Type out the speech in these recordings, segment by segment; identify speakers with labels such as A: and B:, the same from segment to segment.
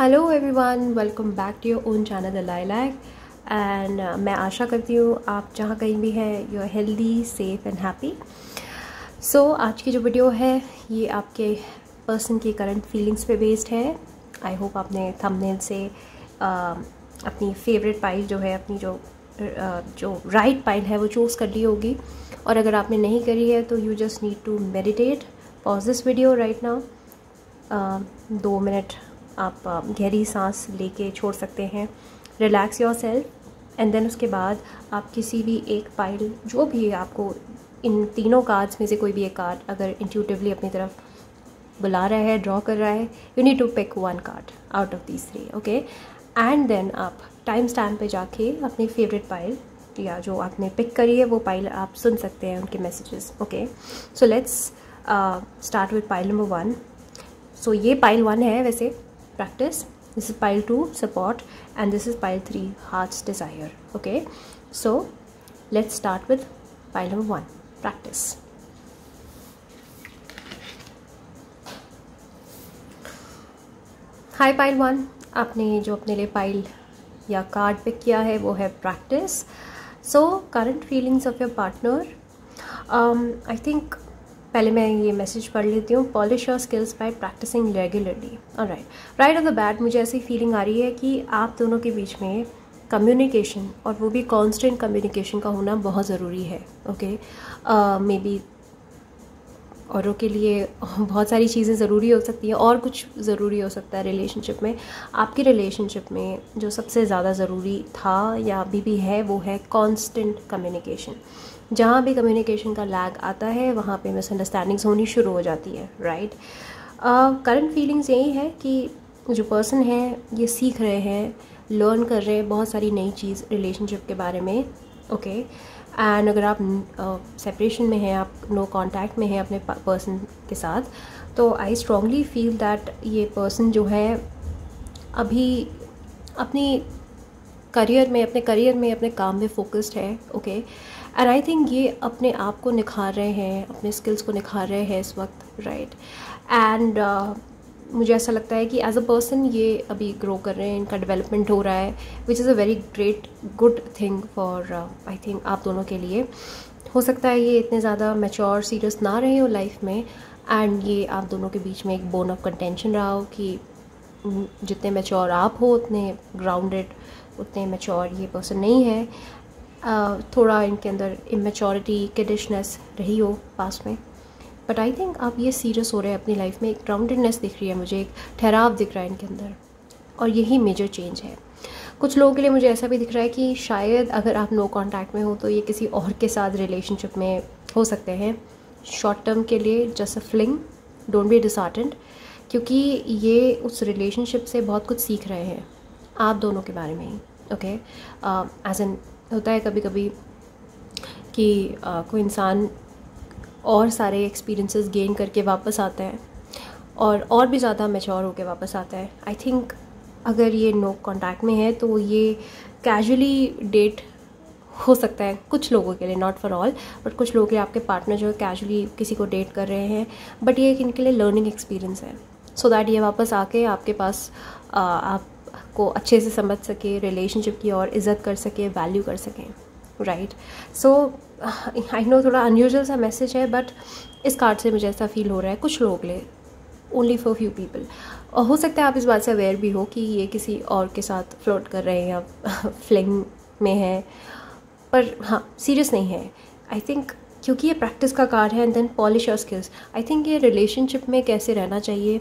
A: Hello everyone, welcome back to your own channel the lilac. And मैं आशा करती हूँ आप जहाँ कहीं भी हैं you are healthy, safe and happy. So आज की जो वीडियो है ये आपके पर्सन की करंट फीलिंग्स पे बेस्ड है। आई होप आपने थंबनेल से अपनी फेवरेट पाइल जो है, अपनी जो राइट पाइल है वो चूज़ कर ली होगी। और अगर आपने नहीं करी है तो you just need to meditate, pause this video right now. 2 minute आप गहरी सांस लेके छोड़ सकते हैं, relax yourself. And then उसके बाद आप किसी भी एक पाइल, जो भी आपको इन तीनों कार्ड्स में से कोई भी एक कार्ड अगर इंट्यूटिवली अपनी तरफ बुला रहा है, ड्रॉ कर रहा है, you need to pick one card out of these 3, okay. And then आप टाइम स्टैम्प पे जाके अपनी फेवरेट पाइल या जो आपने पिक करी है वो पाइल आप सुन सकते हैं, उनके messages, okay. So let's start with pile number 1। सो ये पाइल 1 है वैसे practice. This is pile 2 support and this is pile 3 heart's desire, okay. So let's start with pile number 1, practice. Hi pile 1, आपने जो अपने लिए पाइल या card pick किया है वो है practice. So current feelings of your partner, I think पहले मैं ये मैसेज पढ़ लेती हूँ। Polish your skills by practising regularly. Alright, right off the bat मुझे ऐसी फीलिंग आ रही है कि आप दोनों के बीच में कम्युनिकेशन, और वो भी कॉन्स्टेंट कम्युनिकेशन का होना बहुत ज़रूरी है, ओके। मे बी औरों के लिए बहुत सारी चीज़ें ज़रूरी हो सकती हैं और कुछ ज़रूरी हो सकता है रिलेशनशिप में। आपकी रिलेशनशिप में जो सबसे ज़्यादा ज़रूरी था या अभी भी है वो है कॉन्स्टेंट कम्युनिकेशन। जहाँ भी कम्युनिकेशन का लैग आता है वहाँ पे मिसअंडरस्टैंडिंग्स होनी शुरू हो जाती है, राइट। करंट फीलिंग्स यही है कि जो पर्सन है ये सीख रहे हैं, लर्न कर रहे हैं बहुत सारी नई चीज़ रिलेशनशिप के बारे में, ओके। एंड अगर आप सेपरेशन में हैं, आप नो कांटेक्ट में हैं अपने पर्सन के साथ, तो आई स्ट्रांगली फील दैट ये पर्सन जो है अभी अपनी करियर में अपने काम में फोकस्ड है, ओके। एंड आई थिंक ये अपने आप को निखार रहे हैं, अपने स्किल्स को निखार रहे हैं इस वक्त, राइट। एंड मुझे ऐसा लगता है कि एज अ पर्सन ये अभी ग्रो कर रहे हैं, इनका डेवलपमेंट हो रहा है, विच is a very great good thing for I think आप दोनों के लिए। हो सकता है ये इतने ज़्यादा मैच्योर सीरियस ना रहे हो लाइफ में, एंड ये आप दोनों के बीच में एक बोन ऑफ कंटेंशन रहा हो कि जितने मैच्योर आप हो उतने ग्राउंडेड, उतने मैच्योर ये पर्सन नहीं है। थोड़ा इनके अंदर इमेच्योरिटी, किडिशनेस रही हो पास में, बट आई थिंक आप ये सीरियस हो रहे हैं अपनी लाइफ में। एक ग्राउंडेडनेस दिख रही है मुझे, एक ठहराव दिख रहा है इनके अंदर, और यही मेजर चेंज है। कुछ लोगों के लिए मुझे ऐसा भी दिख रहा है कि शायद अगर आप नो कांटेक्ट में हो तो ये किसी और के साथ रिलेशनशिप में हो सकते हैं शॉर्ट टर्म के लिए, just a fling, don't be disheartened, क्योंकि ये उस रिलेशनशिप से बहुत कुछ सीख रहे हैं आप दोनों के बारे में ही, ओके। एज एन होता है कभी कभी कि कोई इंसान और सारे एक्सपीरियंसेस गेन करके वापस आता है और भी ज़्यादा मैच्योर होकर वापस आता है। आई थिंक अगर ये नो कांटेक्ट में है तो ये कैजुअली डेट हो सकता है कुछ लोगों के लिए, नॉट फॉर ऑल, बट कुछ लोगों के लिए आपके पार्टनर जो है कैजुअली किसी को डेट कर रहे हैं, बट ये इनके लिए लर्निंग एक्सपीरियंस है, सो दैट ये वापस आके आपके पास आपको अच्छे से समझ सके, रिलेशनशिप की और इज़्ज़त कर सके, वैल्यू कर सकें, राइट। सो आई नो थोड़ा अनयूजुअल सा मैसेज है, बट इस कार्ड से मुझे ऐसा फील हो रहा है कुछ लोगों के लिए, ओनली फॉर फ्यू पीपल। और हो सकता है आप इस बात से अवेयर भी हो कि ये किसी और के साथ फ्लोट कर रहे हैं या फ्लिंग में है, पर हाँ सीरियस नहीं है। आई थिंक क्योंकि ये प्रैक्टिस का कार्ड है, and then polish your skills. I think ये रिलेशनशिप में कैसे रहना चाहिए,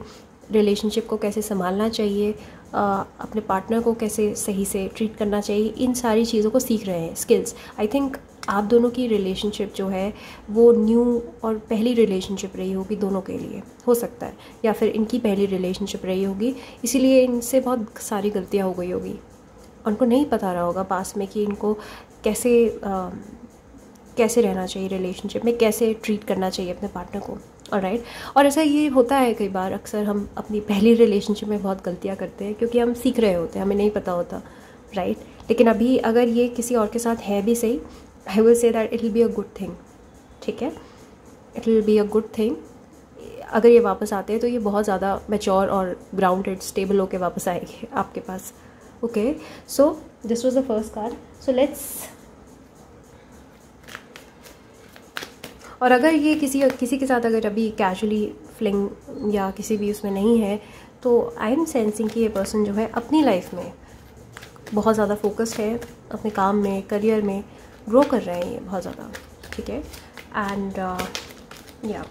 A: रिलेशनशिप को कैसे संभालना चाहिए, अपने पार्टनर को कैसे सही से ट्रीट करना चाहिए, इन सारी चीज़ों को सीख रहे हैं, स्किल्स। आई थिंक आप दोनों की रिलेशनशिप जो है वो न्यू और पहली रिलेशनशिप रही होगी दोनों के लिए, हो सकता है, या फिर इनकी पहली रिलेशनशिप रही होगी, इसीलिए इनसे बहुत सारी गलतियाँ हो गई होगी। उनको नहीं पता रहा होगा पास में कि इनको कैसे रहना चाहिए रिलेशनशिप में, कैसे ट्रीट करना चाहिए अपने पार्टनर को, ऑलराइट। और ऐसा ये होता है कई बार, अक्सर हम अपनी पहली रिलेशनशिप में बहुत गलतियाँ करते हैं क्योंकि हम सीख रहे होते हैं, हमें नहीं पता होता, राइट। लेकिन अभी अगर ये किसी और के साथ है भी सही, I will say that it will be a good thing, ठीक है, it will be a good thing. अगर ये वापस आते हैं तो ये बहुत ज़्यादा मैच्योर और ग्राउंडेड स्टेबल होके वापस आएंगे आपके पास। Okay, so this was the first card. So let's, और अगर ये किसी के साथ अगर अभी कैजुअली फ्लिंग या किसी भी उसमें नहीं है, तो आई एम सेंसिंग कि ये पर्सन जो है अपनी लाइफ में बहुत ज़्यादा फोकस्ड है, अपने काम में, करियर में ग्रो कर रहे हैं ये बहुत ज़्यादा, ठीक है। एंड या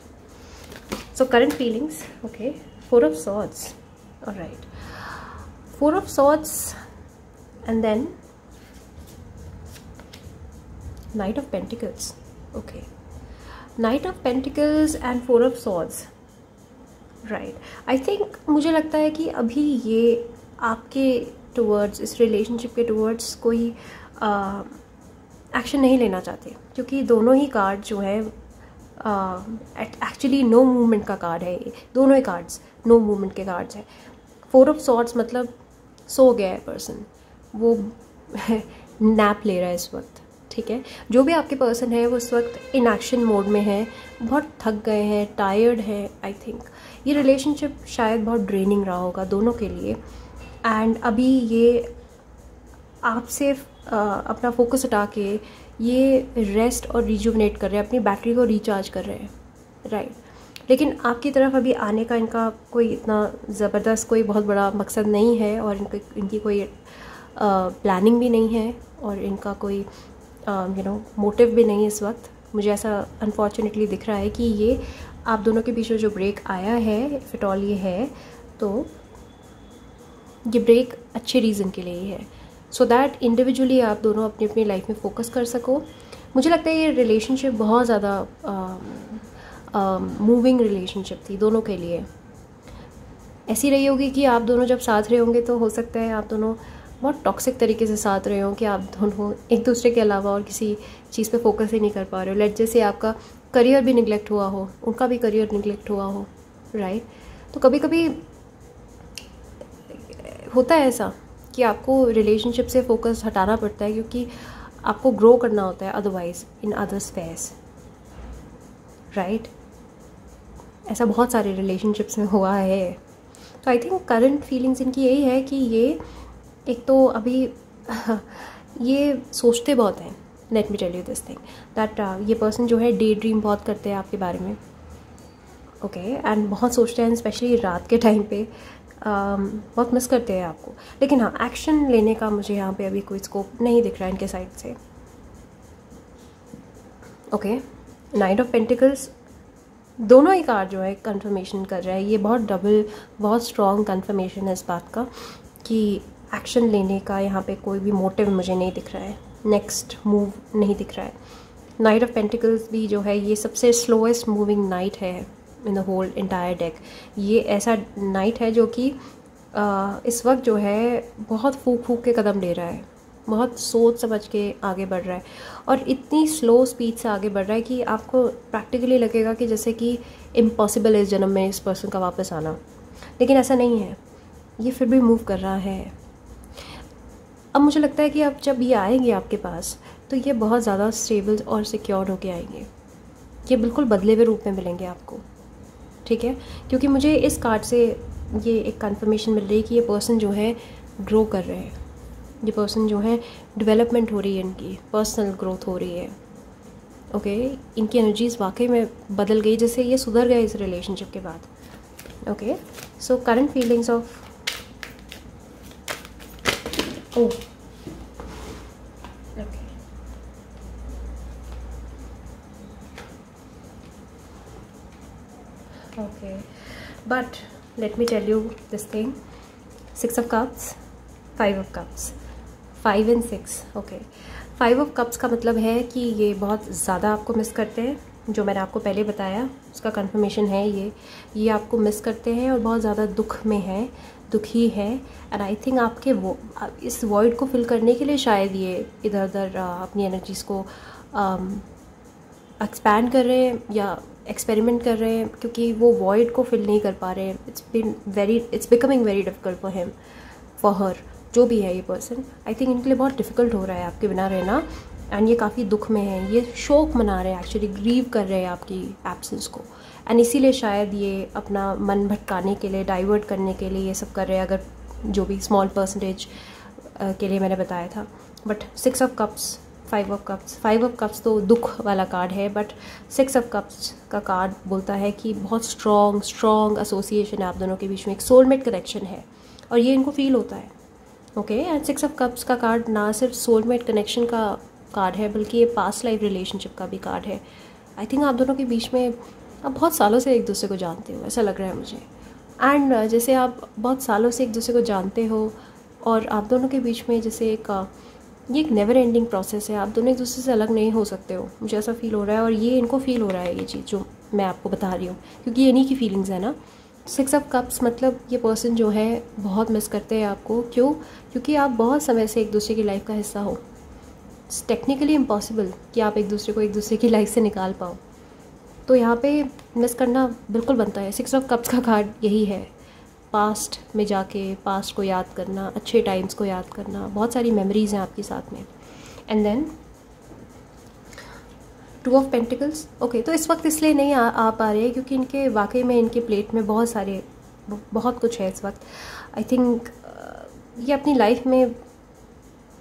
A: so current feelings, okay, 4 of swords, alright, 4 of swords and then knight of pentacles, okay, knight of pentacles and 4 of swords, right. I think मुझे लगता है कि अभी ये आपके टुवर्ड्स, इस रिलेशनशिप के टुवर्ड्स कोई एक्शन नहीं लेना चाहते, क्योंकि दोनों ही कार्ड जो है एक्चुअली नो मूवमेंट का कार्ड है। ये दोनों ही कार्ड्स नो मूवमेंट के कार्ड्स हैं। 4 ऑफ सॉर्ड्स मतलब सो गया है पर्सन, वो नैप ले रहा है इस वक्त, ठीक है। जो भी आपके पर्सन है वो इस वक्त इन एक्शन मोड में है, बहुत थक गए हैं, टायर्ड है। आई थिंक ये रिलेशनशिप शायद बहुत ड्रेनिंग रहा होगा दोनों के लिए, एंड अभी ये आपसे अपना फोकस हटा के ये रेस्ट और रिजुवनेट कर रहे हैं, अपनी बैटरी को रिचार्ज कर रहे हैं, राइट। लेकिन आपकी तरफ अभी आने का इनका कोई इतना ज़बरदस्त कोई बहुत बड़ा मकसद नहीं है, और इनकी कोई प्लानिंग भी नहीं है, और इनका कोई मोटिव भी नहीं है इस वक्त। मुझे ऐसा अनफॉर्चुनेटली दिख रहा है कि ये आप दोनों के बीच में जो ब्रेक आया है, इफ इट ऑल ये है, तो ये ब्रेक अच्छे रीज़न के लिए ही है, सो दैट इंडिविजुअली आप दोनों अपनी अपनी लाइफ में फोकस कर सको। मुझे लगता है ये रिलेशनशिप बहुत ज़्यादा मूविंग रिलेशनशिप थी दोनों के लिए। ऐसी रही होगी कि आप दोनों जब साथ रहे होंगे तो हो सकता है आप दोनों बहुत टॉक्सिक तरीके से साथ रहे हों, कि आप दोनों एक दूसरे के अलावा और किसी चीज़ पे फोकस ही नहीं कर पा रहे हो। लेट जैसे आपका करियर भी निगलेक्ट हुआ हो, उनका भी करियर निगलेक्ट हुआ हो, राइट। तो कभी कभी होता है ऐसा कि आपको रिलेशनशिप से फोकस हटाना पड़ता है, क्योंकि आपको ग्रो करना होता है otherwise in other space, right. ऐसा बहुत सारे रिलेशनशिप्स में हुआ है। तो आई थिंक करंट फीलिंग्स इनकी यही है कि ये एक तो अभी ये सोचते बहुत हैं। Let me tell you this thing that ये पर्सन जो है डे ड्रीम बहुत करते हैं आपके बारे में, ओके, एंड बहुत सोचते हैं, स्पेशली रात के टाइम पे बहुत मिस करते हैं आपको। लेकिन हाँ, एक्शन लेने का मुझे यहाँ पे अभी कोई स्कोप नहीं दिख रहा है इनके साइड से, ओके। नाइट ऑफ पेंटिकल्स, दोनों ही कार्ड जो है कंफर्मेशन कर रहा है, ये बहुत स्ट्रॉन्ग कंफर्मेशन है इस बात का कि एक्शन लेने का यहाँ पे कोई भी मोटिव मुझे नहीं दिख रहा है, नेक्स्ट मूव नहीं दिख रहा है। नाइट ऑफ पेंटिकल्स भी जो है ये सबसे स्लोएस्ट मूविंग नाइट है in the whole entire deck. ये ऐसा नाइट है जो कि इस वक्त जो है बहुत फूक के कदम ले रहा है, बहुत सोच समझ के आगे बढ़ रहा है, और इतनी स्लो स्पीड से आगे बढ़ रहा है कि आपको प्रैक्टिकली लगेगा कि जैसे कि इम्पॉसिबल है इस जन्म में इस पर्सन का वापस आना। लेकिन ऐसा नहीं है, ये फिर भी मूव कर रहा है। अब मुझे लगता है कि अब जब ये आएंगे आपके पास तो ये बहुत ज़्यादा स्टेबल और सिक्योर होके आएंगे, ये बिल्कुल बदले हुए रूप में मिलेंगे आपको, ठीक है। क्योंकि मुझे इस कार्ड से ये एक कंफर्मेशन मिल रही है कि ये पर्सन जो है ग्रो कर रहे हैं, ये पर्सन जो है डेवलपमेंट हो रही है, इनकी पर्सनल ग्रोथ हो रही है, ओके। इनकी एनर्जीज वाकई में बदल गई, जैसे ये सुधर गए इस रिलेशनशिप के बाद, okay. So current feelings of okay, but let me tell you this thing, 6 of cups, 5 of cups, 5 and 6, okay। 5 of cups का मतलब है कि ये बहुत ज़्यादा आपको मिस करते हैं, जो मैंने आपको पहले बताया उसका कंफर्मेशन है। ये आपको मिस करते हैं और बहुत ज़्यादा दुख में है, दुखी है, एंड आई थिंक आपके वो इस वॉइड को फिल करने के लिए शायद ये इधर उधर अपनी एनर्जीज़ को एक्सपैंड कर रहे हैं या एक्सपेरिमेंट कर रहे हैं, क्योंकि वो वॉइड को फिल नहीं कर पा रहे हैं। It's becoming very difficult for him, for her, जो भी है ये पर्सन। आई थिंक इनके लिए बहुत डिफ़िकल्ट हो रहा है आपके बिना रहना, एंड ये काफ़ी दुख में है, ये शोक मना रहे हैं, एक्चुअली ग्रीव कर रहे हैं आपकी एब्सेंस को, एंड इसीलिए शायद ये अपना मन भटकाने के लिए, डाइवर्ट करने के लिए ये सब कर रहे हैं, अगर जो भी स्मॉल परसेंटेज के लिए मैंने बताया था। But 6 of cups, 5 of cups तो दुख वाला कार्ड है, बट 6 ऑफ कप्स का कार्ड बोलता है कि बहुत स्ट्रॉन्ग एसोसिएशन है आप दोनों के बीच में, एक सोलमेट कनेक्शन है और ये इनको फील होता है। ओके, एंड 6 ऑफ कप्स का कार्ड ना सिर्फ सोलमेट कनेक्शन का कार्ड है, बल्कि ये पास्ट लाइफ रिलेशनशिप का भी कार्ड है। आई थिंक आप दोनों के बीच में आप बहुत सालों से एक दूसरे को जानते हो, ऐसा लग रहा है मुझे। एंड जैसे आप बहुत सालों से एक दूसरे को जानते हो और आप दोनों के बीच में जैसे ये एक नेवर एंडिंग प्रोसेस है, आप दोनों एक दूसरे से अलग नहीं हो सकते हो, मुझे ऐसा फील हो रहा है। और ये इनको फील हो रहा है ये चीज़ जो मैं आपको बता रही हूँ, क्योंकि ये इन्हीं की फीलिंग्स है ना। 6 ऑफ कप्स मतलब ये पर्सन जो है बहुत मिस करते हैं आपको। क्यों? क्योंकि आप बहुत समय से एक दूसरे की लाइफ का हिस्सा हो। इट्स टेक्निकली इम्पॉसिबल कि आप एक दूसरे को एक दूसरे की लाइफ से निकाल पाओ, तो यहाँ पे मिस करना बिल्कुल बनता है। 6 ऑफ कप्स का कार्ड यही है, पास्ट में जाके पास्ट को याद करना, अच्छे टाइम्स को याद करना, बहुत सारी मेमोरीज़ हैं आपके साथ में। And then 2 of pentacles. Okay, तो इस वक्त इसलिए नहीं आ पा रहे हैं क्योंकि इनके वाकई में इनके प्लेट में बहुत कुछ है इस वक्त। आई थिंक ये अपनी लाइफ में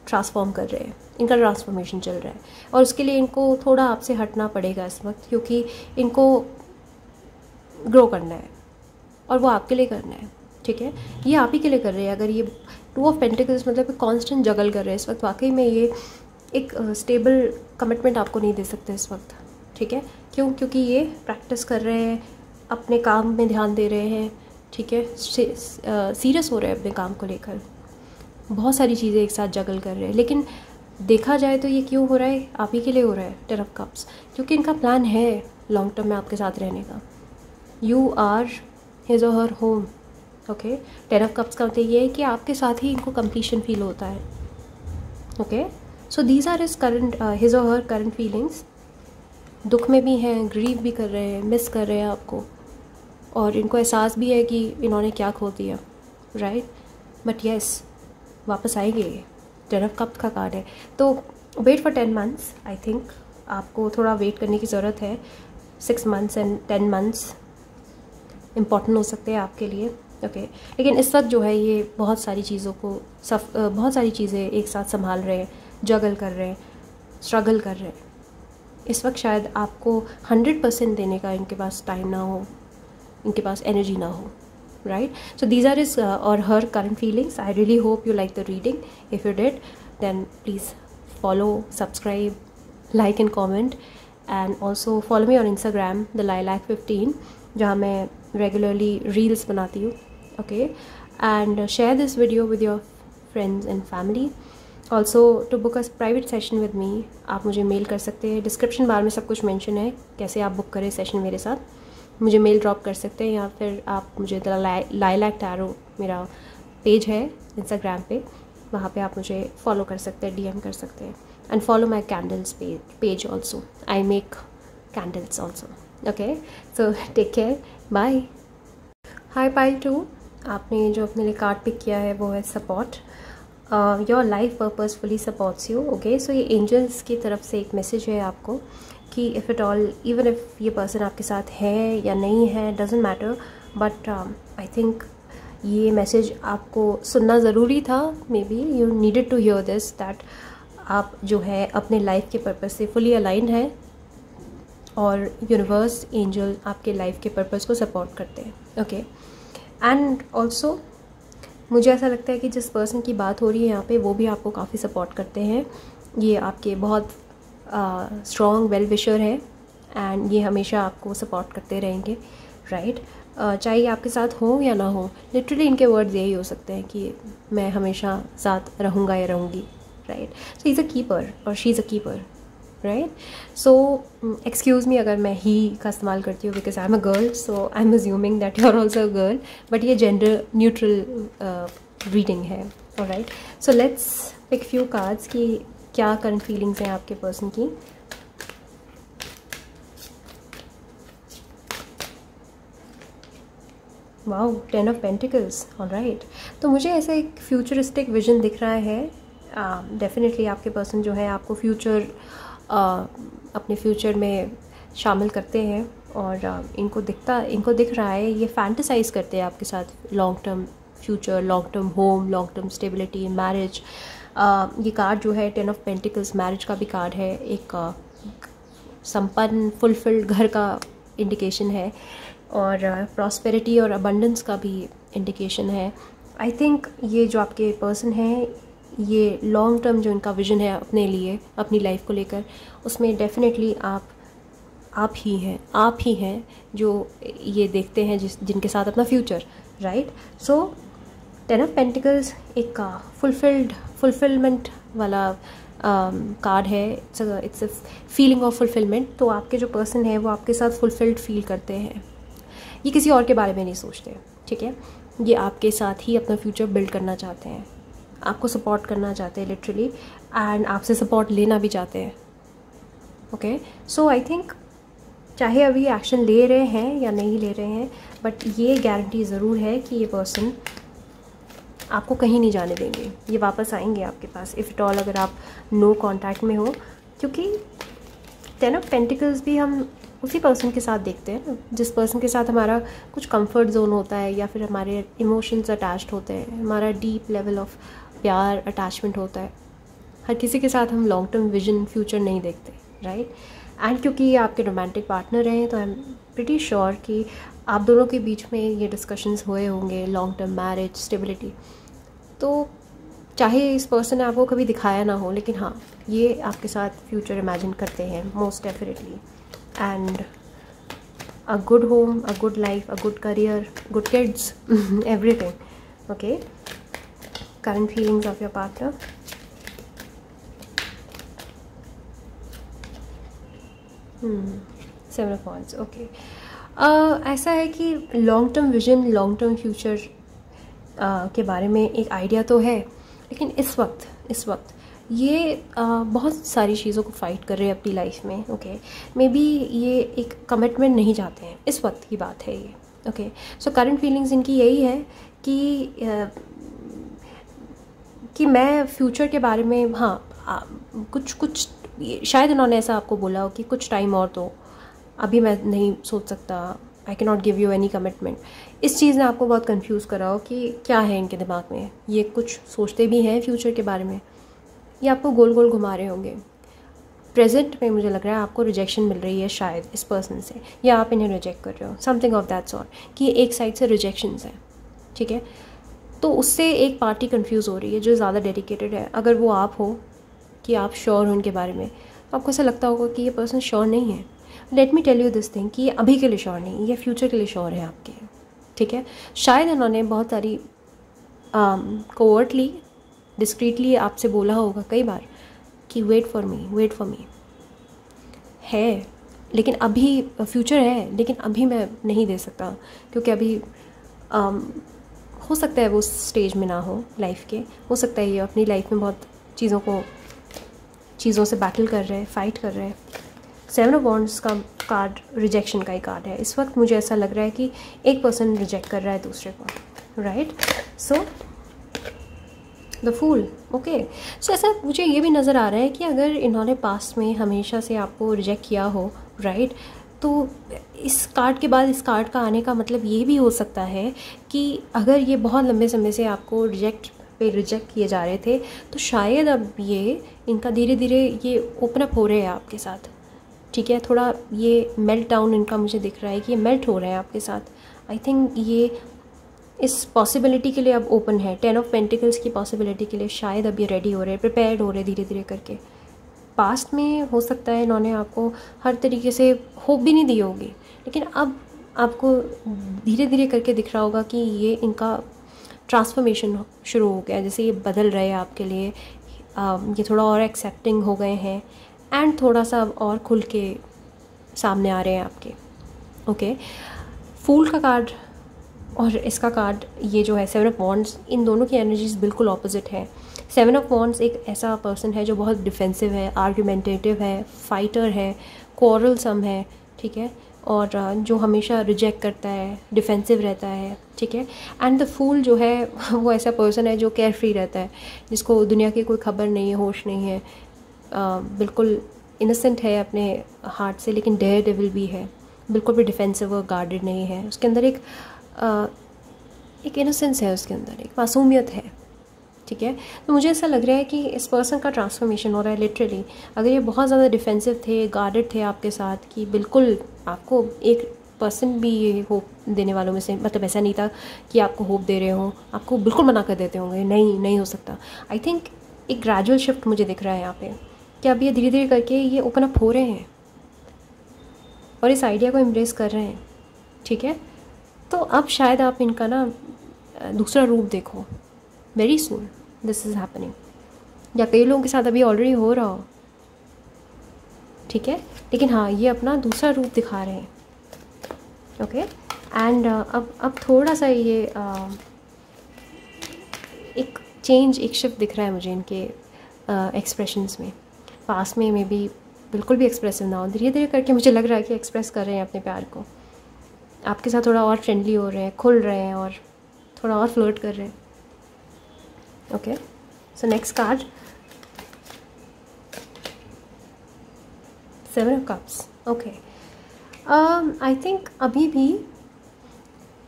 A: ट्रांसफॉर्म कर रहे हैं, इनका ट्रांसफॉर्मेशन चल रहा है और उसके लिए इनको थोड़ा आपसे हटना पड़ेगा इस वक्त, क्योंकि इनको ग्रो करना है और वो आपके लिए करना है। ठीक है, ये आप ही के लिए कर रहे हैं। अगर ये 2 ऑफ पेंटिकल्स मतलब कॉन्स्टेंट जगल कर रहे हैं इस वक्त, वाकई में ये एक स्टेबल कमिटमेंट आपको नहीं दे सकते इस वक्त। ठीक है, क्यों? क्योंकि ये प्रैक्टिस कर रहे हैं, अपने काम में ध्यान दे रहे हैं। ठीक है, सीरियस हो रहे हैं अपने काम को लेकर, बहुत सारी चीज़ें एक साथ जगल कर रहे हैं। लेकिन देखा जाए तो ये क्यों हो रहा है? आप ही के लिए हो रहा है 10 ऑफ कप्स, क्योंकि इनका प्लान है लॉन्ग टर्म में आपके साथ रहने का। यू आर हिज और हर होम। ओके, 10 ऑफ कप्स का मतलब ये है कि आपके साथ ही इनको कंप्लीशन फील होता है। Okay, so these are his और हर करंट फीलिंग्स। दुख में भी हैं, ग्रीव भी कर रहे हैं, मिस कर रहे हैं आपको, और इनको एहसास भी है कि इन्होंने क्या खो दिया, राइट। बट येस, वापस आएंगे। 10 ऑफ कप्स का कार्ड है, तो wait for 10 months. I think आपको थोड़ा वेट करने की ज़रूरत है। 6 मंथ्स एंड 10 मंथ्स इम्पॉर्टेंट हो सकते हैं आपके लिए। ओके, लेकिन इस वक्त जो है ये बहुत सारी चीज़ें एक साथ संभाल रहे हैं, जगल कर रहे हैं, स्ट्रगल कर रहे हैं। इस वक्त शायद आपको 100% देने का इनके पास टाइम ना हो, इनके पास एनर्जी ना हो, right? So these are his or her current feelings. I really hope you like the reading. If you did, then please follow, subscribe, like and comment, and also follow me on Instagram, the Lilac15, जहाँ मैं regularly reels बनाती हूँ. Okay, and share this video with your friends and family. Also to book a private session with me, आप मुझे mail कर सकते हैं। Description bar में सब कुछ मेंशन है कैसे आप बुक करें सेशन मेरे साथ, मुझे मेल ड्रॉप कर सकते हैं, या फिर आप मुझे द लाइलैक टैरो मेरा पेज है इंस्टाग्राम पे, वहाँ पे आप मुझे फॉलो कर सकते हैं, DM कर सकते हैं। And follow my candles page also, I make candles also. Okay, so take care, bye. Hi pile 2, आपने जो अपने लिए कार्ड पिक किया है वो है support. Your life purposefully supports you. Okay, so ये एंजल्स की तरफ से एक मैसेज है आपको कि if it all, even if ये पर्सन आपके साथ है या नहीं है, doesn't matter, but I think ये मैसेज आपको सुनना ज़रूरी था। Maybe you needed to hear this, that आप जो है अपने लाइफ के पर्पस से फुली अलाइंड है और यूनिवर्स, एंजल आपके लाइफ के पर्पस को सपोर्ट करते हैं। ओके, एंड ऑल्सो मुझे ऐसा लगता है कि जिस पर्सन की बात हो रही है यहाँ पे, वो भी आपको काफ़ी सपोर्ट करते हैं। ये आपके बहुत स्ट्रॉन्ग वेल विशर है एंड ये हमेशा आपको सपोर्ट करते रहेंगे, राइट। चाहे ये आपके साथ हो या ना हो, लिटरली इनके वर्ड्स यही हो सकते हैं कि मैं हमेशा साथ रहूँगा या रहूँगी, right. So he is a keeper और she is a keeper, right. So excuse me अगर मैं ही का इस्तेमाल करती हूँ, because I am a girl, so I am assuming that you are also a girl, but ये gender neutral reading है, alright. So let's pick few cards की क्या करंट फीलिंग्स हैं आपके पर्सन की। Wow, 10 of pentacles, alright. तो मुझे ऐसा एक फ्यूचरिस्टिक विजन दिख रहा है। डेफिनेटली आपके पर्सन जो है आपको अपने फ्यूचर में शामिल करते हैं और इनको दिख रहा है, ये फैंटेसाइज करते हैं आपके साथ long term future, long term home, long term stability, marriage. ये कार्ड जो है 10 ऑफ पेंटिकल्स मैरिज का भी कार्ड है, एक संपन्न फुलफिल्ड घर का इंडिकेशन है, और प्रॉस्पेरिटी और अबंडेंस का भी इंडिकेशन है। आई थिंक ये जो आपके पर्सन हैं, ये लॉन्ग टर्म जो इनका विजन है अपने लिए, अपनी लाइफ को लेकर, उसमें डेफिनेटली आप ही हैं जो ये देखते हैं जिनके साथ अपना future, right. So 10 of pentacles एक फुलफिलमेंट वाला कार्ड है, it's a feeling of fulfilment. तो आपके जो पर्सन है वो आपके साथ फुलफिल्ड फील करते हैं, ये किसी और के बारे में नहीं सोचते, ठीक है। ये आपके साथ ही अपना फ्यूचर बिल्ड करना चाहते हैं, आपको सपोर्ट करना चाहते हैं लिटरली, एंड आपसे सपोर्ट लेना भी चाहते हैं, ओके। सो आई थिंक चाहे अभी एक्शन ले रहे हैं या नहीं ले रहे हैं, बट ये गारंटी ज़रूर है कि ये पर्सन आपको कहीं नहीं जाने देंगे, ये वापस आएंगे आपके पास, इफ़ इट ऑल अगर आप नो कांटेक्ट में हो। क्योंकि 10 ऑफ पेंटिकल्स भी हम उसी पर्सन के साथ देखते हैं ना, जिस पर्सन के साथ हमारा कुछ कंफर्ट जोन होता है, या फिर हमारे इमोशंस अटैच्ड होते हैं, हमारा डीप लेवल ऑफ प्यार अटैचमेंट होता है। हर किसी के साथ हम लॉन्ग टर्म विजन फ्यूचर नहीं देखते, राइट। एंड क्योंकि ये आपके रोमांटिक पार्टनर हैं, तो आई एम प्रिटी श्योर कि आप दोनों के बीच में ये डिस्कशंस हुए होंगे, लॉन्ग टर्म मैरिज, स्टेबिलिटी। तो चाहे इस पर्सन ने आपको कभी दिखाया ना हो, लेकिन हाँ, ये आपके साथ फ्यूचर इमेजिन करते हैं most definitely. And a good home, a good life, a good career, good kids, everything, okay. Current feelings of your partner. Seven of wands, okay. ऐसा है कि long term vision, long term future के बारे में एक idea तो है, लेकिन इस वक्त ये बहुत सारी चीज़ों को फाइट कर रहे हैं अपनी लाइफ में, ओके। मे बी ये एक कमिटमेंट नहीं चाहते हैं, इस वक्त की बात है ये, ओके। सो करंट फीलिंग्स इनकी यही है कि मैं फ्यूचर के बारे में, हाँ, कुछ शायद उन्होंने ऐसा आपको बोला हो कि कुछ टाइम और दो, अभी मैं नहीं सोच सकता, आई can not give you any commitment. इस चीज़ ने आपको बहुत कंफ्यूज करा हो कि क्या है इनके दिमाग में, ये कुछ सोचते भी हैं फ्यूचर के बारे में, ये आपको गोल गोल घुमा रहे होंगे। प्रेजेंट में मुझे लग रहा है आपको रिजेक्शन मिल रही है शायद इस पर्सन से, या आप इन्हें रिजेक्ट कर रहे हो, समथिंग ऑफ दैट सॉर्ट, कि एक साइड से रिजेक्शंस हैं, ठीक है। तो उससे एक पार्टी कंफ्यूज हो रही है जो ज़्यादा डेडिकेटेड है। अगर वो आप हो कि आप श्योर हो उनके बारे में, तो आपको ऐसा लगता होगा कि ये पर्सन श्योर नहीं है। Let me tell you this thing कि ये अभी के लिए श्योर नहीं, ये फ्यूचर के लिए श्योर है आपके, ठीक है। शायद उन्होंने बहुत सारी कोवर्टली, डिस्क्रीटली आपसे बोला होगा कई बार कि वेट फॉर मी है, लेकिन अभी फ्यूचर है, लेकिन अभी मैं नहीं दे सकता, क्योंकि अभी हो सकता है वो स्टेज में ना हो लाइफ के, हो सकता है ये अपनी लाइफ में बहुत चीज़ों से बैटल कर रहे हैं, फाइट कर रहे हैं। 7 ऑफ वॉन्ड्स का कार्ड रिजेक्शन का ही कार्ड है। इस वक्त मुझे ऐसा लग रहा है कि एक पर्सन रिजेक्ट कर रहा है दूसरे को, right. So the fool, okay. So ऐसा मुझे ये भी नज़र आ रहा है कि अगर इन्होंने पास्ट में हमेशा से आपको रिजेक्ट किया हो, राइट, तो इस कार्ड के बाद इस कार्ड का आने का मतलब ये भी हो सकता है कि अगर ये बहुत लंबे समय से आपको रिजेक्ट किए जा रहे थे, तो शायद अब ये इनका धीरे धीरे ये ओपन अप हो रहे हैं आपके साथ, ठीक है। थोड़ा ये मेल्ट डाउन इनका मुझे दिख रहा है कि ये मेल्ट हो रहे हैं आपके साथ। आई थिंक ये इस पॉसिबिलिटी के लिए अब ओपन है, 10 ऑफ पेंटिकल्स की पॉसिबिलिटी के लिए शायद अब ये रेडी हो रहे हैं, प्रिपेयर्ड हो रहे हैं धीरे धीरे करके। पास्ट में हो सकता है इन्होंने आपको हर तरीके से होप भी नहीं दी होगी, लेकिन अब आपको धीरे धीरे करके दिख रहा होगा कि ये इनका ट्रांसफॉर्मेशन शुरू हो गया, जैसे ये बदल रहे हैं आपके लिए, ये थोड़ा और एक्सेप्टिंग हो गए हैं, एंड थोड़ा सा और खुल के सामने आ रहे हैं आपके, ओके। फूल का कार्ड और इसका कार्ड, ये जो है 7 ऑफ वॉन्ड्स, इन दोनों की एनर्जीज बिल्कुल ऑपोजिट है। 7 ऑफ वॉन्ड्स एक ऐसा पर्सन है जो बहुत डिफेंसिव है, आर्ग्यूमेंटेटिव है, फाइटर है, क्वारलसम है, ठीक है, और जो हमेशा रिजेक्ट करता है, डिफेंसिव रहता है, ठीक है। एंड द फूल जो है वो ऐसा पर्सन है जो केयर फ्री रहता है, जिसको दुनिया की कोई खबर नहीं है, होश नहीं है, बिल्कुल इनोसेंट है अपने हार्ट से, लेकिन डेयर डेविल भी है, बिल्कुल भी डिफेंसिव और गार्डेड नहीं है, उसके अंदर एक इनोसेंस है, उसके अंदर एक मासूमियत है, ठीक है। तो मुझे ऐसा लग रहा है कि इस पर्सन का ट्रांसफॉर्मेशन हो रहा है लिटरली। अगर ये बहुत ज़्यादा डिफेंसिव थे, गार्डेड थे आपके साथ, कि बिल्कुल आपको एक पर्सन भी ये होप देने वालों में से, मतलब ऐसा नहीं था कि आपको होप दे रहे हो, आपको बिल्कुल मना कर देते होंगे, नहीं हो सकता। आई थिंक एक ग्रेजुअल शिफ्ट मुझे दिख रहा है यहाँ पे, कि अब ये धीरे धीरे करके ये ओपन अप हो रहे हैं और इस आइडिया को एम्ब्रेस कर रहे हैं, ठीक है। तो अब शायद आप इनका ना दूसरा रूप देखो, very soon this is happening, या कई लोगों के साथ अभी ऑलरेडी हो रहा हो, ठीक है। लेकिन हाँ, ये अपना दूसरा रूप दिखा रहे हैं, ओके। एंड अब थोड़ा सा ये एक चेंज, एक शिफ्ट दिख रहा है मुझे इनके एक्सप्रेशंस में। पास में मे बी बिल्कुल भी एक्सप्रेसिव ना हो, धीरे धीरे करके मुझे लग रहा है कि एक्सप्रेस कर रहे हैं अपने प्यार को, आपके साथ थोड़ा और फ्रेंडली हो रहे हैं, खुल रहे हैं और थोड़ा और फ्लर्ट कर रहे हैं, okay. So next card, 7 of cups, okay. I think अभी भी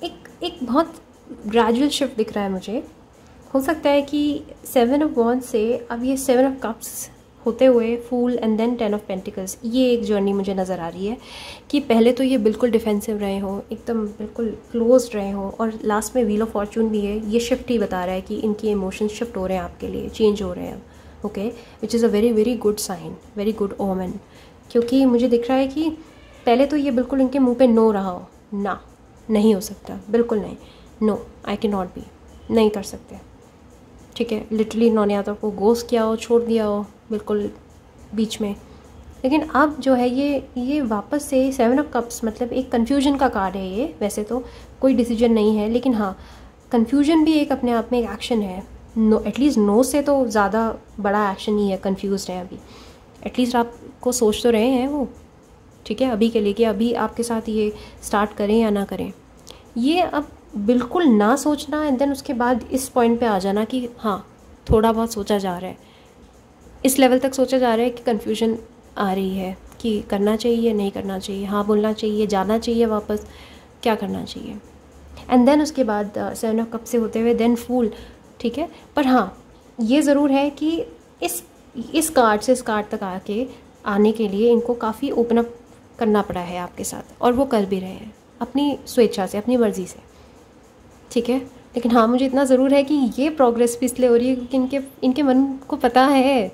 A: एक बहुत ग्रेजुअल शिफ्ट दिख रहा है मुझे। हो सकता है कि 7 ऑफ वॉन्ड्स से अब ये 7 ऑफ कप्स होते हुए फूल एंड देन 10 ऑफ पेंटिकल्स, ये एक जर्नी मुझे नज़र आ रही है कि पहले तो ये बिल्कुल डिफेंसिव रहे हों, एकदम बिल्कुल क्लोज रहे हों, और लास्ट में व्हील ऑफ फॉर्चून भी है, ये शिफ्ट ही बता रहा है कि इनके इमोशंस शिफ्ट हो रहे हैं आपके लिए, चेंज हो रहे हैं, okay, which is a very very good sign, very good omen. क्योंकि मुझे दिख रहा है कि पहले तो ये बिल्कुल इनके मुंह पे नो रहा हो, ना, नहीं हो सकता, बिल्कुल नहीं, no I can not be, नहीं कर सकते, ठीक है। लिटरली इन्होंने या तो आपको गोस्ट किया हो, छोड़ दिया हो बिल्कुल बीच में। लेकिन अब जो है ये वापस से 7 ऑफ कप्स, मतलब एक कन्फ्यूजन का कार्ड है ये, वैसे तो कोई डिसीजन नहीं है, लेकिन हाँ, कन्फ्यूजन भी एक अपने आप में एक एक्शन है। नो, एटलीस्ट नो से तो ज़्यादा बड़ा एक्शन ही है, कन्फ्यूज़ है अभी, एटलीस्ट आपको सोच तो रहे हैं वो, ठीक है, अभी के लिए, कि अभी आपके साथ ये स्टार्ट करें या ना करें। ये अब बिल्कुल ना सोचना एंड देन उसके बाद इस पॉइंट पे आ जाना कि हाँ, थोड़ा बहुत सोचा जा रहा है, इस लेवल तक सोचा जा रहा है कि कन्फ्यूजन आ रही है कि करना चाहिए, नहीं करना चाहिए, हाँ बोलना चाहिए, जाना चाहिए वापस, क्या करना चाहिए। एंड देन उसके बाद 7 ऑफ कप से होते हुए देन फूल, ठीक है। पर हाँ, ये ज़रूर है कि इस कार्ड से इस कार्ड तक आने के लिए इनको काफ़ी ओपन अप करना पड़ा है आपके साथ, और वो कर भी रहे हैं अपनी स्वेच्छा से, अपनी मर्ज़ी से, ठीक है। लेकिन हाँ, मुझे इतना ज़रूर है कि ये प्रोग्रेस भी इसलिए हो रही है क्योंकि इनके मन को पता है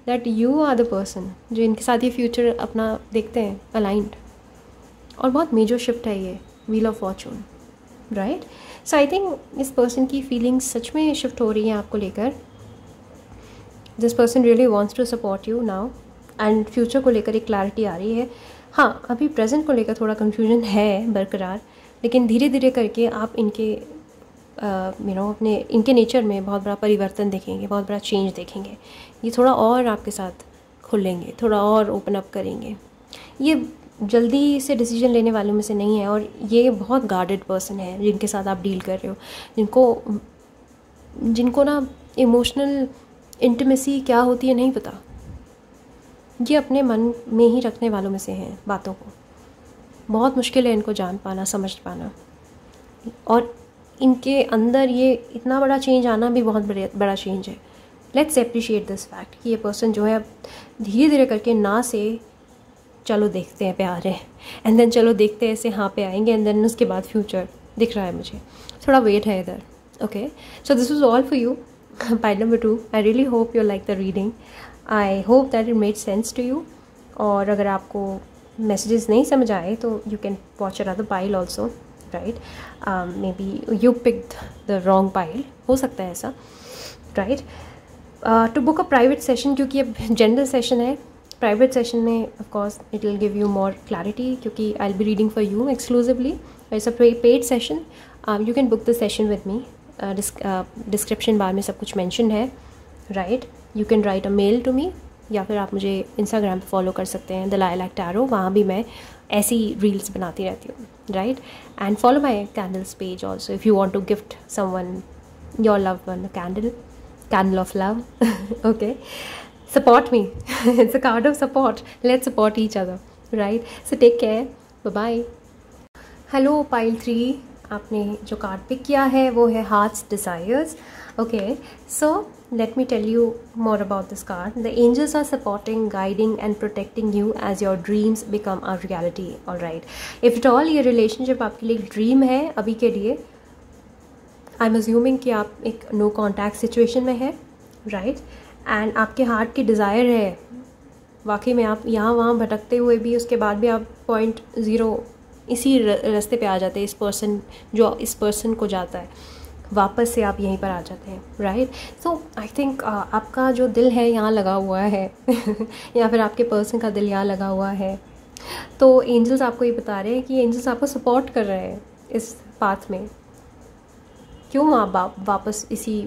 A: that you are the person जो इनके साथ ये फ्यूचर अपना देखते हैं अलाइंड, और बहुत मेजर शिफ्ट है ये wheel of fortune, right. So I think इस पर्सन की फीलिंग्स सच में शिफ्ट हो रही हैं आपको लेकर। This person really wants to support you now, and future को लेकर एक क्लैरिटी आ रही है। हाँ, अभी प्रेजेंट को लेकर थोड़ा कन्फ्यूजन है बरकरार, लेकिन धीरे धीरे करके आप इनके अपने इनके नेचर में बहुत बड़ा परिवर्तन देखेंगे, बहुत बड़ा चेंज देखेंगे। ये थोड़ा और आपके साथ खुलेंगे, थोड़ा और ओपन अप करेंगे। ये जल्दी से डिसीजन लेने वालों में से नहीं है, और ये बहुत गार्डेड पर्सन है जिनके साथ आप डील कर रहे हो, जिनको ना इमोशनल इंटीमेसी क्या होती है नहीं पता। ये अपने मन में ही रखने वालों में से हैं बातों को, बहुत मुश्किल है इनको जान पाना, समझ पाना, और इनके अंदर ये इतना बड़ा चेंज आना भी बहुत बड़ा चेंज है। लेट्स अप्रिशिएट दिस फैक्ट कि ये पर्सन जो है अब धीरे धीरे करके ना से चलो देखते हैं प्यार है, एंड देन चलो देखते हैं ऐसे हाँ पे आएंगे, एंड देन उसके बाद फ्यूचर दिख रहा है मुझे, थोड़ा वेट है इधर, okay. So this was all for you, pile number 2। I really hope you like the reading, I hope that it made sense to you. और अगर आपको मैसेजेस नहीं समझ आए तो you can watch another pile also, right. Maybe you picked the wrong pile, हो सकता है ऐसा, right. To book a private session, क्योंकि अब जनरल सेशन है, प्राइवेट सेशन में of course it will give you more clarity, क्योंकि I will be reading for you exclusively, it's a paid session. You can book the session with me, description bar में सब कुछ mention है, right. You can write a mail to me, या फिर आप मुझे Instagram पर फॉलो कर सकते हैं, द लाइलैक टैरो, वहाँ भी मैं ऐसी रील्स बनाती रहती हूँ, right. And follow my candles page also if you want to gift someone, your loved one, candle of love. Okay, support me. It's a card of support. Let's support each other, right? So take care, bye bye. Hello pile 3, आपने जो card pick किया है वो है heart's desires. Okay, so let me tell you more about this card. The angels are supporting, guiding and protecting you as your dreams become a reality. All right, if at all ये relationship आपके लिए dream है अभी के लिए, I'm assuming कि आप एक no contact situation में है, right? and आपके हार्ट की डिज़ायर है, वाकई में आप यहाँ वहाँ भटकते हुए भी उसके बाद भी आप .0 इसी रास्ते पे आ जाते हैं। इस पर्सन जो इस पर्सन को जाता है वापस से आप यहीं पर आ जाते हैं, राइट? सो आई थिंक आपका जो दिल है यहाँ लगा हुआ है या फिर आपके पर्सन का दिल यहाँ लगा हुआ है। तो एंजल्स आपको ये बता रहे हैं कि एंजल्स आपको सपोर्ट कर रहे हैं इस पाथ में। क्यों आप वापस इसी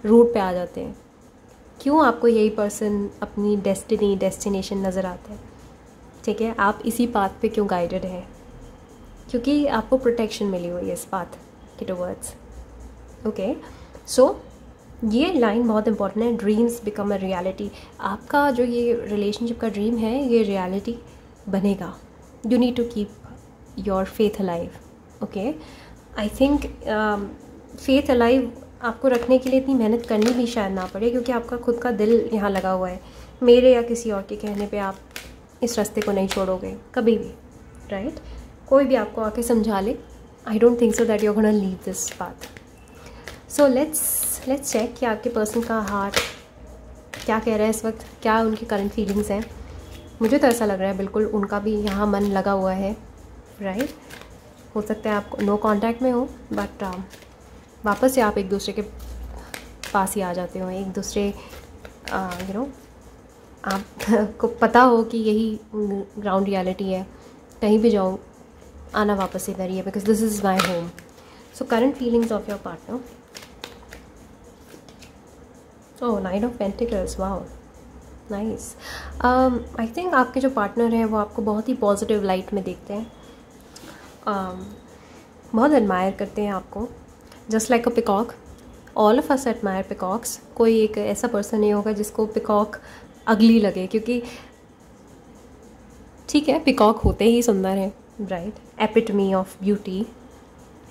A: रूट पे आ जाते हैं? क्यों आपको यही पर्सन अपनी डेस्टिनेशन नज़र आता है? ठीक है, आप इसी पाथ पे क्यों गाइडेड हैं? क्योंकि आपको प्रोटेक्शन मिली हुई है इस पाथ के टुवर्ड्स। ओके, सो ये लाइन बहुत इंपॉर्टेंट है, ड्रीम्स बिकम अ रियलिटी। आपका जो ये रिलेशनशिप का ड्रीम है ये रियलिटी बनेगा। You need to keep your faith alive. Okay, I think faith alive आपको रखने के लिए इतनी मेहनत करनी भी शायद ना पड़े, क्योंकि आपका खुद का दिल यहाँ लगा हुआ है। मेरे या किसी और के कहने पे आप इस रास्ते को नहीं छोड़ोगे कभी भी, राइट? कोई भी आपको आके समझा ले, I don't think so that you are gonna leave this path. So let's check कि आपके पर्सन का हार्ट क्या कह रहा है इस वक्त, क्या उनकी करंट फीलिंग्स हैं। मुझे तो ऐसा लग रहा है बिल्कुल उनका भी यहाँ मन लगा हुआ है, राइट? हो सकता है आप नो कांटेक्ट में हो, बट वापस से आप एक दूसरे के पास ही आ जाते हो। एक दूसरे आपको पता हो कि यही ग्राउंड रियलिटी है, कहीं भी जाओ आना वापस इधर ही है, because this is my home. So current feelings of your partner. Oh, 9 of pentacles, wow, nice. I think आपके जो पार्टनर हैं वो आपको बहुत ही पॉजिटिव लाइट में देखते हैं, बहुत एडमायर करते हैं आपको, just like a peacock. All of us admire peacocks. कोई एक ऐसा पर्सन नहीं होगा जिसको पिकॉक अगली लगे, क्योंकि ठीक है पिकॉक होते ही सुंदर है, राइट? एपिटमी ऑफ ब्यूटी,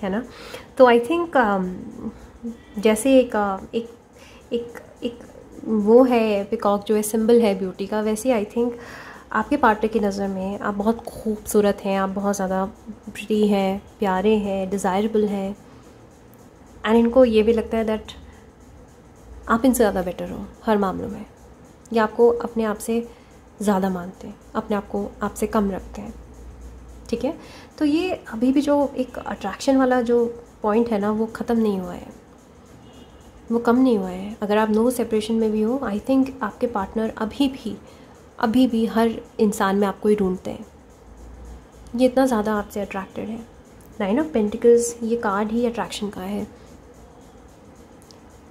A: है ना? तो आई थिंक जैसे एक वो है पिकॉक जो है सिंबल है ब्यूटी का, वैसे आई थिंक आपके पार्टनर की नज़र में आप बहुत खूबसूरत हैं, आप बहुत ज़्यादा प्रिटी हैं, प्यारे हैं, डिज़ायरेबल हैं, एंड इनको ये भी लगता है दैट आप इनसे ज़्यादा बेटर हो हर मामलों में, या आपको अपने आप से ज़्यादा मानते हैं, अपने आप को आपसे कम रखते हैं, ठीक है? तो ये अभी भी जो एक अट्रैक्शन वाला जो पॉइंट है ना, वो ख़त्म नहीं हुआ है, वो कम नहीं हुआ है। अगर आप नो सेपरेशन में भी हो, आई थिंक आपके पार्टनर अभी भी हर इंसान में आपको ही ढूंढते हैं। ये इतना ज़्यादा आपसे अट्रैक्टेड है। 9 ऑफ पेंटिकल्स ये कार्ड ही अट्रैक्शन का है।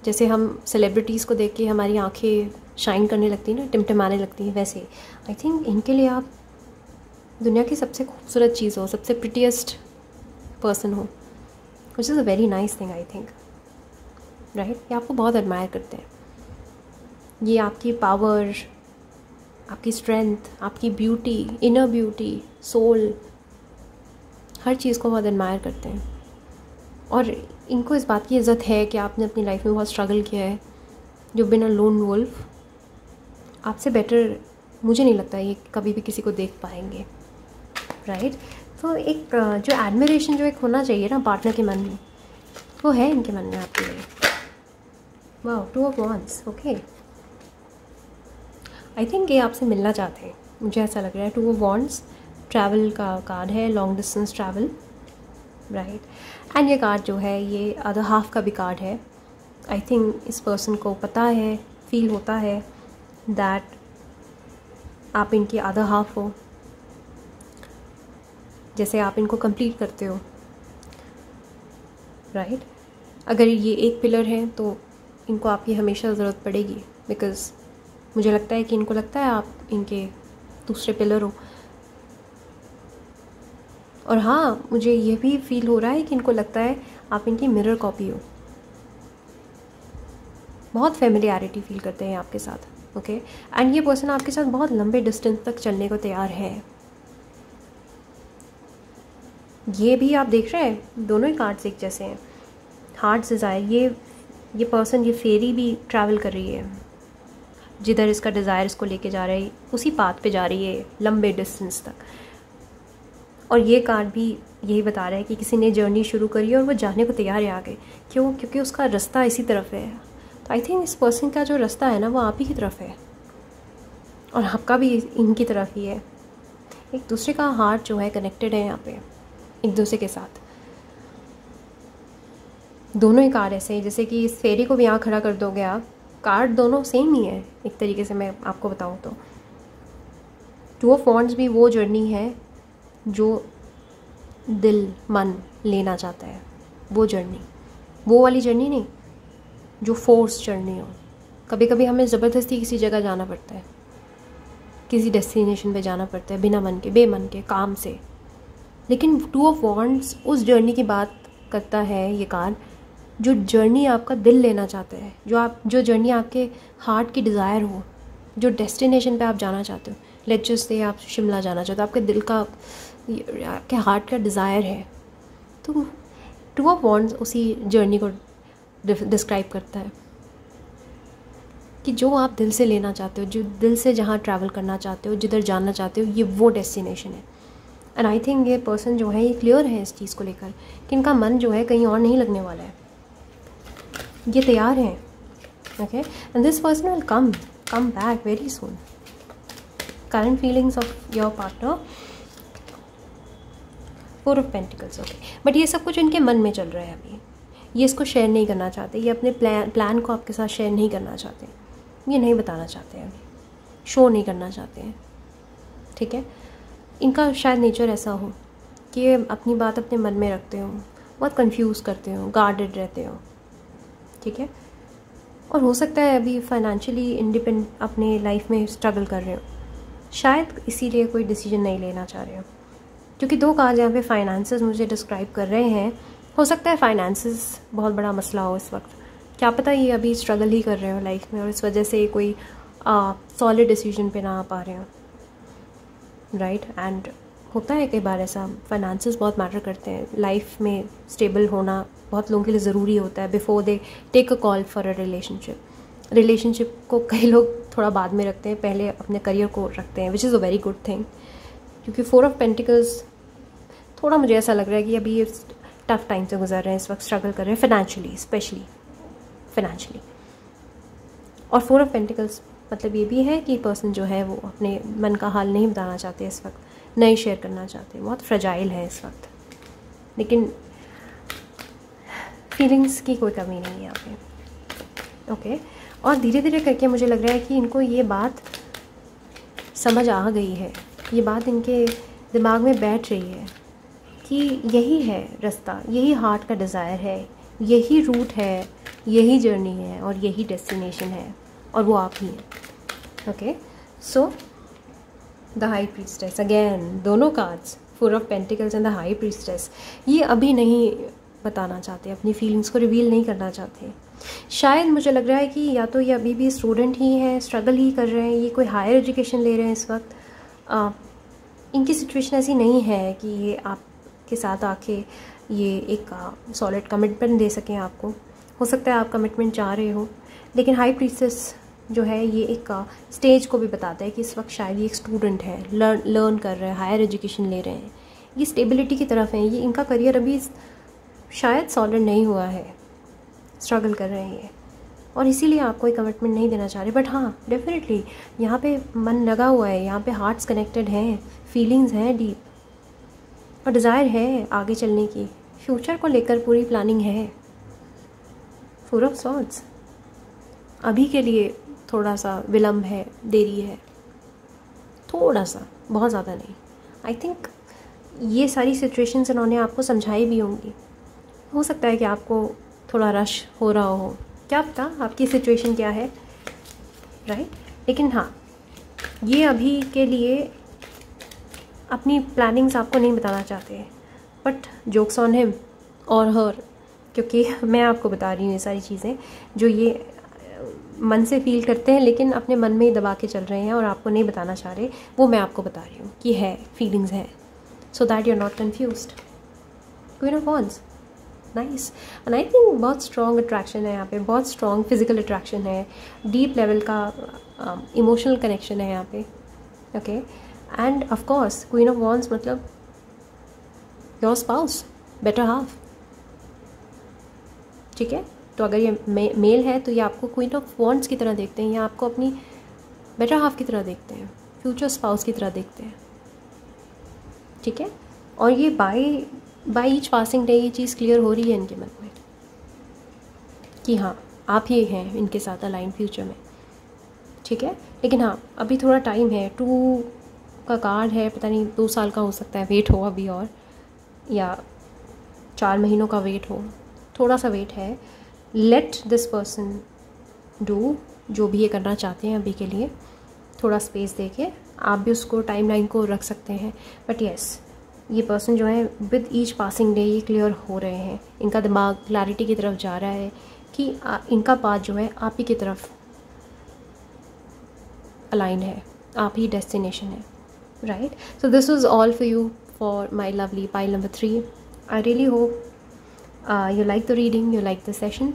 A: जैसे हम सेलिब्रिटीज़ को देख के हमारी आंखें शाइन करने लगती हैं ना, टिमटिमाने लगती हैं, वैसे आई थिंक इनके लिए आप दुनिया की सबसे खूबसूरत चीज़ हो, सबसे प्रिटीएस्ट पर्सन हो, विच is a very nice thing I think, right? ये आपको बहुत एडमायर करते हैं। ये आपकी पावर, आपकी स्ट्रेंथ, आपकी ब्यूटी, इनर ब्यूटी, सोल, हर चीज़ को बहुत एडमायर करते हैं। और इनको इस बात की इज़्ज़त है कि आपने अपनी लाइफ में बहुत स्ट्रगल किया है। जो बिन अ लोन वुल्फ, आपसे बेटर मुझे नहीं लगता ये कभी भी किसी को देख पाएंगे, राइट? तो एक जो एडमिरेशन जो एक होना चाहिए ना पार्टनर के मन में, वो है इनके मन में आपके लिए। वाह, 2 of wands, okay. I think ये आपसे मिलना चाहते हैं, मुझे ऐसा लग रहा है। 2 ऑफ वांड्स ट्रैवल का कार्ड है, long distance travel, right? And ये कार्ड जो है ये अदर हाफ का भी कार्ड है। आई थिंक इस पर्सन को पता है, फील होता है दैट आप इनकी अदर हाफ हो, जैसे आप इनको कंप्लीट करते हो, राइट? अगर ये एक पिलर है तो इनको आपकी हमेशा ज़रूरत पड़ेगी, बिकॉज़ मुझे लगता है कि इनको लगता है आप इनके दूसरे पिलर हो। और हाँ, मुझे ये भी फील हो रहा है कि इनको लगता है आप इनकी मिरर कॉपी हो। बहुत फेमिलियरिटी फील करते हैं आपके साथ, ओके? एंड ये पर्सन आपके साथ बहुत लंबे डिस्टेंस तक चलने को तैयार है, ये भी आप देख रहे हैं, दोनों ही कार्ड्स एक जैसे हैं। हार्ट्स डिज़ायर, ये पर्सन, ये फेरी भी ट्रैवल कर रही है, जिधर इसका डिज़ायर इसको लेके जा रहा है उसी पाथ पे जा रही है लंबे डिस्टेंस तक। और ये कार्ड भी यही बता रहा है कि किसी ने जर्नी शुरू करी है और वो जाने को तैयार है आगे। क्यों? क्योंकि उसका रास्ता इसी तरफ है। तो आई थिंक इस पर्सन का जो रास्ता है ना वो आप ही की तरफ है और आपका भी इनकी तरफ ही है। एक दूसरे का हार्ट जो है कनेक्टेड है यहाँ पे एक दूसरे के साथ। दोनों ही कार्ड ऐसे हैं, जैसे कि इस फेरी को भी यहाँ खड़ा कर दोगे आप, कार्ड दोनों सेम ही है एक तरीके से मैं आपको बताऊँ तो। टू ऑफ वॉन्ड्स भी वो जर्नी है जो दिल मन लेना चाहता है, वो जर्नी, वो वाली जर्नी नहीं जो फोर्स जर्नी हो। कभी कभी हमें ज़बरदस्ती किसी जगह जाना पड़ता है, किसी डेस्टिनेशन पे जाना पड़ता है बिना मन के, बेमन के काम से। लेकिन टू ऑफ वॉन्ड्स उस जर्नी की बात करता है ये कार्ड जो जर्नी आपका दिल लेना चाहता है, जो जर्नी आपके हार्ट की डिज़ायर हो, जो डेस्टिनेशन पे आप जाना चाहते हो। लेट्स जस्ट से आप शिमला जाना चाहते हो, आपके दिल का, आपके हार्ट का डिज़ायर है। तो टू ऑफ वॉन्ड्स उसी जर्नी को डिस्क्राइब करता है कि जो आप दिल से लेना चाहते हो, जो दिल से जहाँ ट्रैवल करना चाहते हो, जिधर जाना चाहते हो, ये वो डेस्टिनेशन है। एंड आई थिंक ये पर्सन जो है ये क्लियर है इस चीज़ को लेकर कि इनका मन जो है कहीं और नहीं लगने वाला है, ये तैयार हैं। Okay, and this person will come back very soon. Current feelings of your partner, 4 of pentacles. Okay, but ये सब कुछ इनके मन में चल रहा है अभी, ये इसको शेयर नहीं करना चाहते, ये अपने प्लान को आपके साथ शेयर नहीं करना चाहते, ये नहीं बताना चाहते हैं, अभी शो नहीं करना चाहते हैं। ठीक है, इनका शायद नेचर ऐसा हो कि ये अपनी बात अपने मन में रखते हो, बहुत कंफ्यूज करते हो, गार्डेड रहते हो। ठीक है, और हो सकता है अभी फाइनेंशियली इंडिपेंडेंट अपने लाइफ में स्ट्रगल कर रहे हो, शायद इसीलिए कोई डिसीजन नहीं लेना चाह रहे हो। क्योंकि 2 कार्ड यहाँ पे फाइनेंसेस मुझे डिस्क्राइब कर रहे हैं। हो सकता है फाइनेंसेस बहुत बड़ा मसला हो इस वक्त, क्या पता ये अभी स्ट्रगल ही कर रहे हो लाइफ में और इस वजह से कोई सॉलिड डिसीजन पे ना आ पा रहे हो। राइट, एंड होता है कई बार ऐसा, फाइनेंसेस बहुत मैटर करते हैं लाइफ में, स्टेबल होना बहुत लोगों के लिए ज़रूरी होता है before they take a call for a relationship को कई लोग थोड़ा बाद में रखते हैं, पहले अपने करियर को रखते हैं, विच is a very good thing. क्योंकि 4 ऑफ पेंटिकल्स थोड़ा मुझे ऐसा लग रहा है कि अभी ये टफ टाइम से गुजर रहे हैं, इस वक्त स्ट्रगल कर रहे हैं फाइनेंशियली, स्पेशली फाइनेंशियली। और 4 ऑफ पेंटिकल्स मतलब ये भी है कि पर्सन जो है वो अपने मन का हाल नहीं बताना चाहते इस वक्त, नहीं शेयर करना चाहते, बहुत फ्रेजाइल है इस वक्त। लेकिन फीलिंग्स की कोई कमी नहीं है यहाँ पे। ओके, और धीरे धीरे करके मुझे लग रहा है कि इनको ये बात समझ आ गई है, ये बात इनके दिमाग में बैठ रही है कि यही है रास्ता, यही हार्ट का डिज़ायर है, यही रूट है, यही जर्नी है और यही डेस्टिनेशन है और वो आप ही हैं। Okay, so the high priestess, again दोनों cards 4 of pentacles and the high priestess, ये अभी नहीं बताना चाहते, अपनी फीलिंग्स को रिवील नहीं करना चाहते। शायद मुझे लग रहा है कि या तो ये अभी भी स्टूडेंट ही हैं, स्ट्रगल ही कर रहे हैं, ये कोई हायर एजुकेशन ले रहे हैं इस वक्त। इनकी सिचुएशन ऐसी नहीं है कि ये आपके साथ आके ये एक सॉलिड कमिटमेंट दे सकें आपको। हो सकता है आप कमिटमेंट चाह रहे हो, लेकिन हाई प्रीस्टेस जो है ये एक स्टेज को भी बताता है कि इस वक्त शायद ये एक स्टूडेंट है, लर्न कर रहे हैं, हायर एजुकेशन ले रहे हैं, ये स्टेबिलिटी की तरफ है, ये इनका करियर अभी शायद सॉलिड नहीं हुआ है, स्ट्रगल कर रहे हैं ये, और इसीलिए आप कोई कमिटमेंट नहीं देना चाह रहे। बट हाँ, डेफिनेटली यहाँ पे मन लगा हुआ है, यहाँ पे हार्ट्स कनेक्टेड हैं, फीलिंग्स हैं डीप और डिज़ायर है आगे चलने की, फ्यूचर को लेकर पूरी प्लानिंग है। 4 ऑफ सॉर्ड्स अभी के लिए थोड़ा सा विलम्ब है, देरी है, थोड़ा सा, बहुत ज़्यादा नहीं। आई थिंक ये सारी सिचुएशंस इन्होंने आपको समझाई भी होंगी। हो सकता है कि आपको थोड़ा रश हो रहा हो, क्या पता आपकी सिचुएशन क्या है, राइट। लेकिन हाँ, ये अभी के लिए अपनी प्लानिंग्स आपको नहीं बताना चाहते, बट जोक्स ऑन हिम और हर, क्योंकि मैं आपको बता रही हूँ ये सारी चीज़ें जो ये मन से फील करते हैं लेकिन अपने मन में ही दबा के चल रहे हैं और आपको नहीं बताना चाह रहे, वो मैं आपको बता रही हूँ कि है, फीलिंग्स हैं, so that you are not confused. Queen of wands, nice. And I think बहुत स्ट्रॉन्ग अट्रैक्शन है यहाँ पे, बहुत स्ट्रॉन्ग फिजिकल अट्रैक्शन है, डीप लेवल का इमोशनल कनेक्शन है यहाँ पे, okay. And of course queen of wands मतलब योर स्पाउस, बेटर हाफ, ठीक है। तो अगर ये मेल है तो ये आपको क्वीन ऑफ वॉन्ड्स की तरह देखते हैं, या आपको अपनी बेटर हाफ की तरह देखते हैं, फ्यूचर स्पाउस की तरह देखते हैं, ठीक है। और ये बाय ईच पासिंग डे ये चीज़ क्लियर हो रही है इनके मन में कि हाँ आप ही हैं इनके साथ अलाइन फ्यूचर में, ठीक है। लेकिन हाँ अभी थोड़ा टाइम है, 2 का कार्ड है, पता नहीं 2 साल का हो सकता है वेट हो अभी, और या 4 महीनों का वेट हो, थोड़ा सा वेट है। लेट दिस पर्सन डू जो भी ये करना चाहते हैं अभी के लिए, थोड़ा स्पेस देके आप भी उसको टाइमलाइन को रख सकते हैं। बट येस ये पर्सन जो है विद ईच पासिंग डे ये क्लियर हो रहे हैं, इनका दिमाग क्लैरिटी की तरफ जा रहा है कि इनका पाथ जो है आप ही की तरफ अलाइन है, आप ही डेस्टिनेशन है, right. So this was all for you for my lovely pile number 3। I really hope you like the reading, you like the session.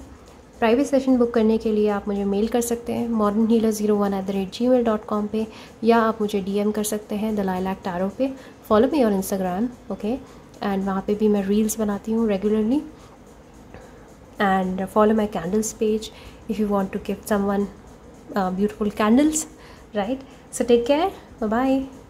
A: Private session book करने के लिए आप मुझे मेल कर सकते हैं modernhealer01@gmail.com पे, या आप मुझे DM कर सकते हैं द लाइलैक टैरो पे। Follow me on Instagram, okay. And वहाँ पे भी मैं रील्स बनाती हूँ regularly. And follow my candles page if you want to give someone beautiful candles, right. So take care, bye bye.